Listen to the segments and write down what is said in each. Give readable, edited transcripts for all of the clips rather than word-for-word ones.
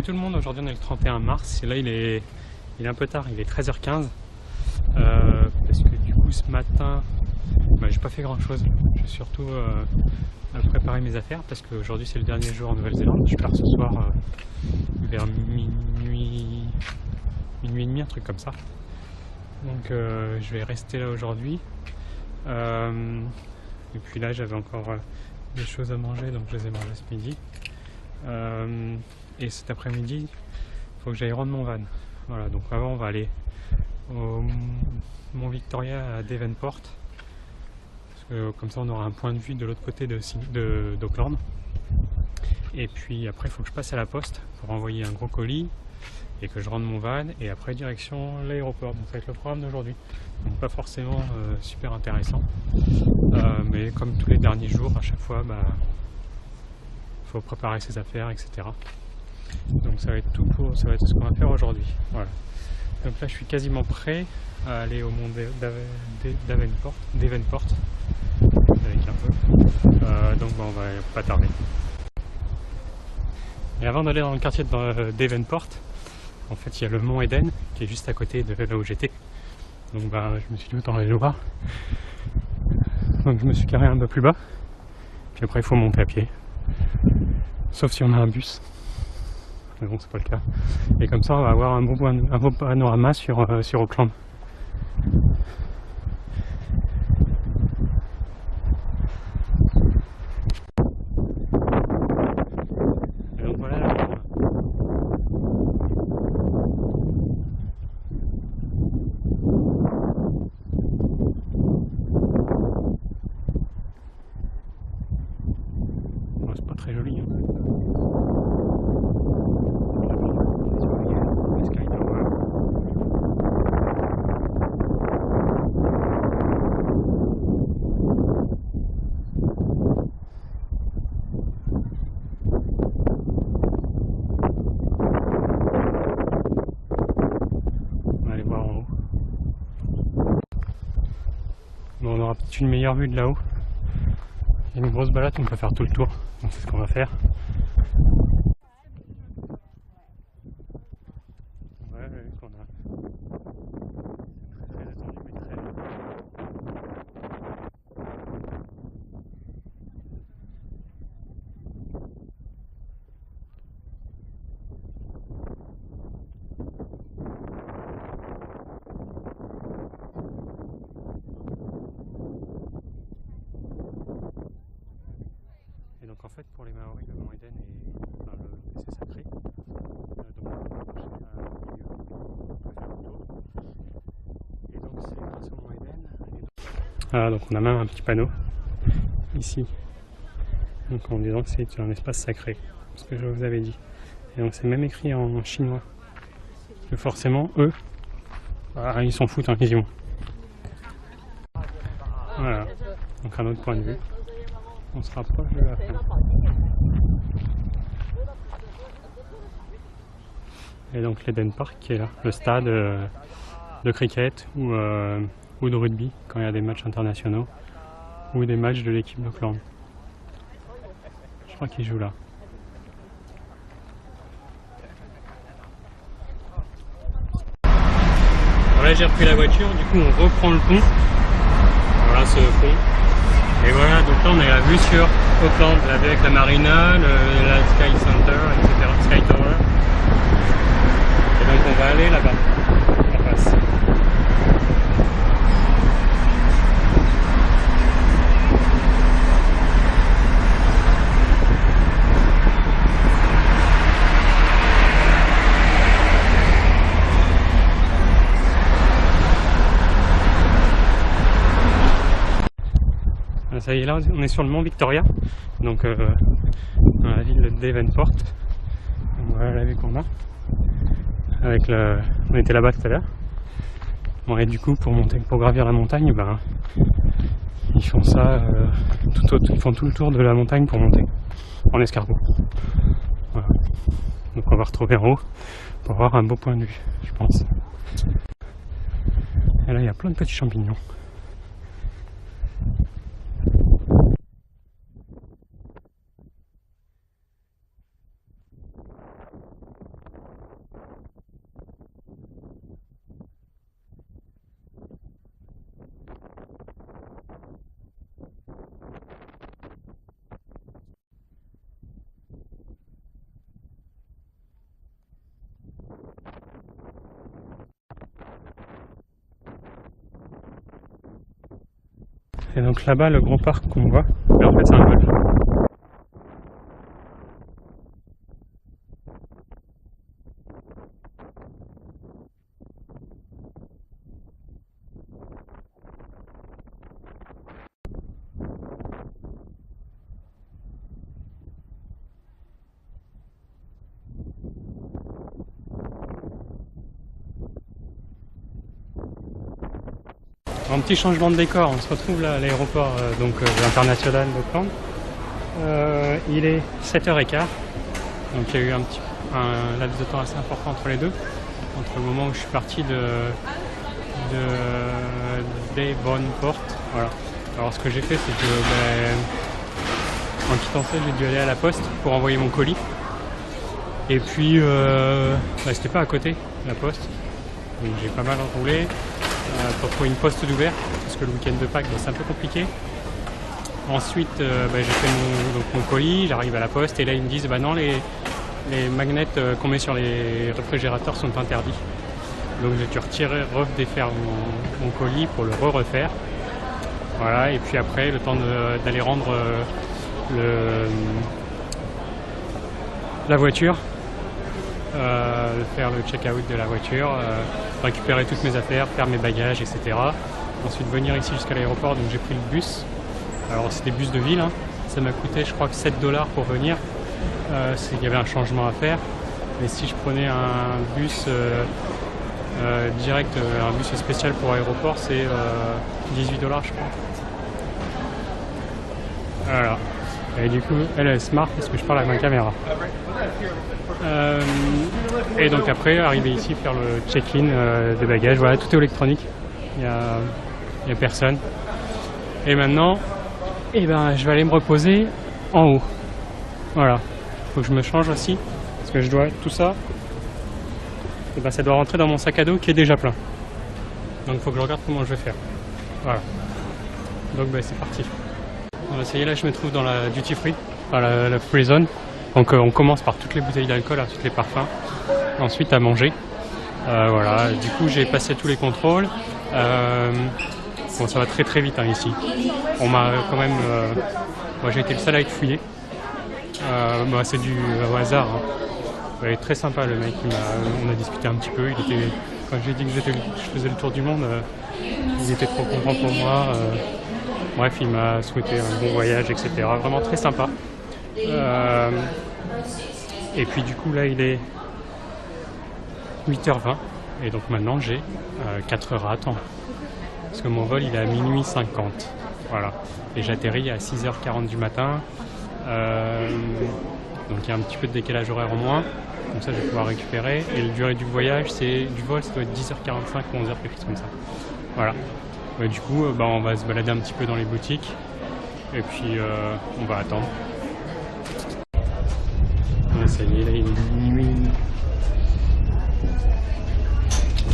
Salut tout le monde, aujourd'hui on est le 31 mars et là il est un peu tard, il est 13h15 parce que du coup ce matin j'ai pas fait grand chose, j'ai surtout préparé mes affaires parce qu'aujourd'hui c'est le dernier jour en Nouvelle-Zélande. Je pars ce soir vers minuit et demi, un truc comme ça, donc je vais rester là aujourd'hui et puis là j'avais encore des choses à manger, donc je les ai mangées ce midi. Et cet après-midi, il faut que j'aille rendre mon van. Voilà, donc avant on va aller au Mont Victoria à Devonport, parce que comme ça on aura un point de vue de l'autre côté d'Auckland. Et puis après il faut que je passe à la poste pour envoyer un gros colis et que je rende mon van, et après direction l'aéroport. Donc ça va être le programme d'aujourd'hui. Donc pas forcément super intéressant, mais comme tous les derniers jours, à chaque fois faut préparer ses affaires, etc. Donc ça va être tout ça va être ce qu'on va faire aujourd'hui. Voilà. Donc là je suis quasiment prêt à aller au mont Devonport avec un peu. Donc on va pas tarder. Et avant d'aller dans le quartier de Devonport, en fait il y a le mont Eden qui est juste à côté de là où j'étais. Donc je me suis dit autant aller le voir. Donc je me suis carré un peu plus bas. Puis après il faut monter à pied. Sauf si on a un bus. Mais bon, c'est pas le cas. Et comme ça, on va avoir un beau panorama sur Auckland. Et donc voilà la maison. Bon, c'est pas très joli, hein. Bon, on aura peut-être une meilleure vue de là-haut. Il y a une grosse balade, on peut faire tout le tour. Donc c'est ce qu'on va faire. Ouais, la vue qu'on a. Très attendu, mais très bien. Et donc en fait pour les Maoris, le mont Eden c'est sacré. Donc on va marcher à un milieu, on peut faire le tour. Et donc c'est grâce au mont Eden. Voilà, donc on a même un petit panneau ici, donc en disant que c'est un espace sacré, ce que je vous avais dit. Et donc c'est même écrit en chinois. Parce que forcément eux, ils s'en foutent quasiment. Voilà, donc un autre point de vue. On se rapproche de la fin. Et donc l'Eden Park qui est là, le stade de cricket ou de rugby quand il y a des matchs internationaux ou des matchs de l'équipe d'Auckland. Je crois qu'ils jouent là. Voilà, j'ai repris la voiture, du coup on reprend le pont. Voilà ce pont. Et voilà, donc là on a la vue sur Auckland, la vue avec la marina, la Sky Center, etc. Sky Tower. Et donc on va aller là-bas, en face. Ça y est, là on est sur le mont Victoria, donc dans la ville de Devonport. Voilà la vue qu'on a. On était là-bas tout à l'heure. Bon, et du coup pour gravir la montagne, ils font ça ils font tout le tour de la montagne pour monter en escargot. Voilà. Donc on va retrouver en haut pour avoir un beau point de vue, je pense. Et là il y a plein de petits champignons. Et donc là-bas, le gros parc qu'on voit, mais en fait c'est un golf. Un petit changement de décor, on se retrouve là à l'aéroport international d'Auckland. Il est 7h15, donc il y a eu un laps de temps assez important entre les deux, entre le moment où je suis parti de Devonport. Voilà. Alors ce que j'ai fait, c'est que en quittant ça, j'ai dû aller à la poste pour envoyer mon colis. Et puis c'était pas à côté la poste, donc j'ai pas mal roulé pour trouver une poste d'ouvert, parce que le week-end de Pâques c'est un peu compliqué. Ensuite j'ai fait mon colis, j'arrive à la poste et là ils me disent non, les magnets qu'on met sur les réfrigérateurs sont interdits. Donc j'ai dû redéfaire mon colis pour le refaire. Voilà, et puis après le temps d'aller rendre la voiture, faire le check-out de la voiture, récupérer toutes mes affaires, faire mes bagages, etc. Ensuite venir ici jusqu'à l'aéroport, donc j'ai pris le bus. Alors c'est des bus de ville, hein. Ça m'a coûté je crois que 7 $ pour venir. Il y avait un changement à faire. Mais si je prenais un bus direct, un bus spécial pour l'aéroport, c'est 18 $ je crois. Voilà. Et du coup, elle se marre parce que je parle avec ma caméra. Et donc après, arriver ici, faire le check-in des bagages. Voilà, tout est électronique. Il y a personne. Et maintenant, je vais aller me reposer en haut. Voilà. Il faut que je me change aussi. Parce que je dois tout ça. Ça doit rentrer dans mon sac à dos qui est déjà plein. Donc il faut que je regarde comment je vais faire. Voilà. Donc c'est parti. Ça y est, là je me trouve dans la duty free, la free zone. Donc on commence par toutes les bouteilles d'alcool, toutes les parfums, ensuite à manger. Voilà, du coup j'ai passé tous les contrôles. Bon, ça va très très vite ici. On m'a quand même... moi j'ai été le seul à être fouillé. C'est du au hasard. Hein. Il est très sympa le mec, on a discuté un petit peu. Quand j'ai dit que je faisais le tour du monde, il était trop content pour moi. Bref, il m'a souhaité un bon voyage, etc. Vraiment très sympa. Et puis du coup là il est 8h20 et donc maintenant j'ai 4 heures à attendre. Parce que mon vol il est à minuit 50. Voilà. Et j'atterris à 6h40 du matin. Donc il y a un petit peu de décalage horaire en moins. Comme ça je vais pouvoir récupérer. Et la durée du voyage, du vol, ça doit être 10h45 ou 11h, quelque chose comme ça. Voilà. Du coup, on va se balader un petit peu dans les boutiques et puis on va attendre. Là, ça y est, là il est minuit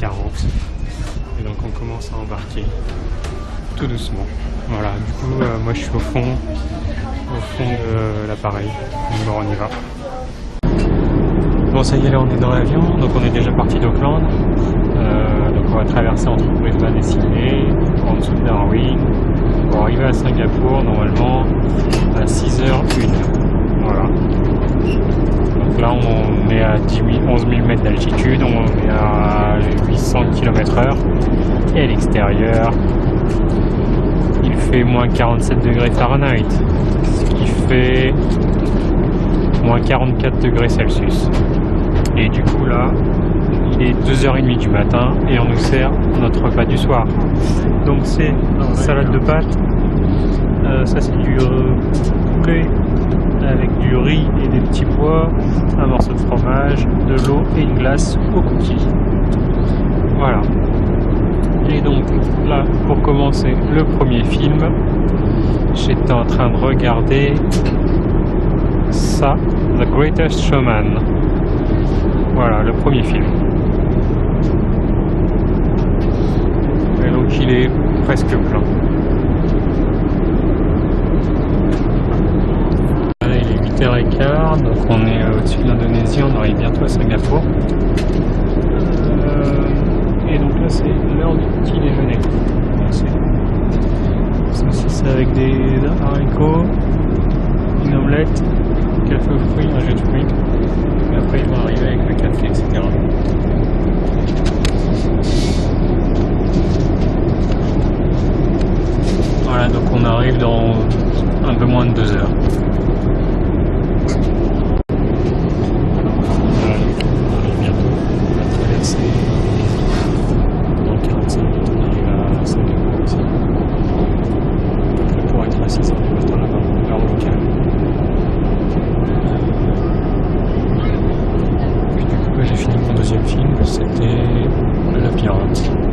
40 et donc on commence à embarquer tout doucement. Voilà, du coup, moi je suis au fond de l'appareil. Bon, on y va. Bon, ça y est, là on est dans l'avion, donc on est déjà parti d'Auckland. Donc on va traverser entre Brisbane et Sydney, en dessous de Darwin, pour arriver à Singapour normalement à 6h01. Voilà. Donc là on est à 11 000 mètres d'altitude, on est à 800 km/h et à l'extérieur il fait moins 47 degrés Fahrenheit, ce qui fait moins 44 degrés Celsius. Et du coup là il est 2h30 du matin et on nous sert notre repas du soir. Donc c'est salade de pâtes, ça c'est du poulet avec du riz et des petits pois, un morceau de fromage, de l'eau et une glace aux cookies. Voilà. Et donc là, pour commencer le premier film, j'étais en train de regarder ça, The Greatest Showman. Voilà, le premier film. Et donc il est presque plein. Là, il est 8h15, donc on est au-dessus de l'Indonésie, on arrive bientôt à Singapour. Et donc là c'est l'heure du petit déjeuner. saucisse avec des haricots, une omelette, café aux fruits, un jus de fruits. Et après ils vont arriver avec le café, etc. Voilà, donc on arrive dans un peu moins de 2 heures. Voilà, donc on arrive bientôt. On va traverser. Dans 45 minutes, on arrive à Singapour ici. Pour être à 6 heures du matin là-bas, heure locale. Puis du coup, j'ai fini mon deuxième film, c'était Le Labyrinthe.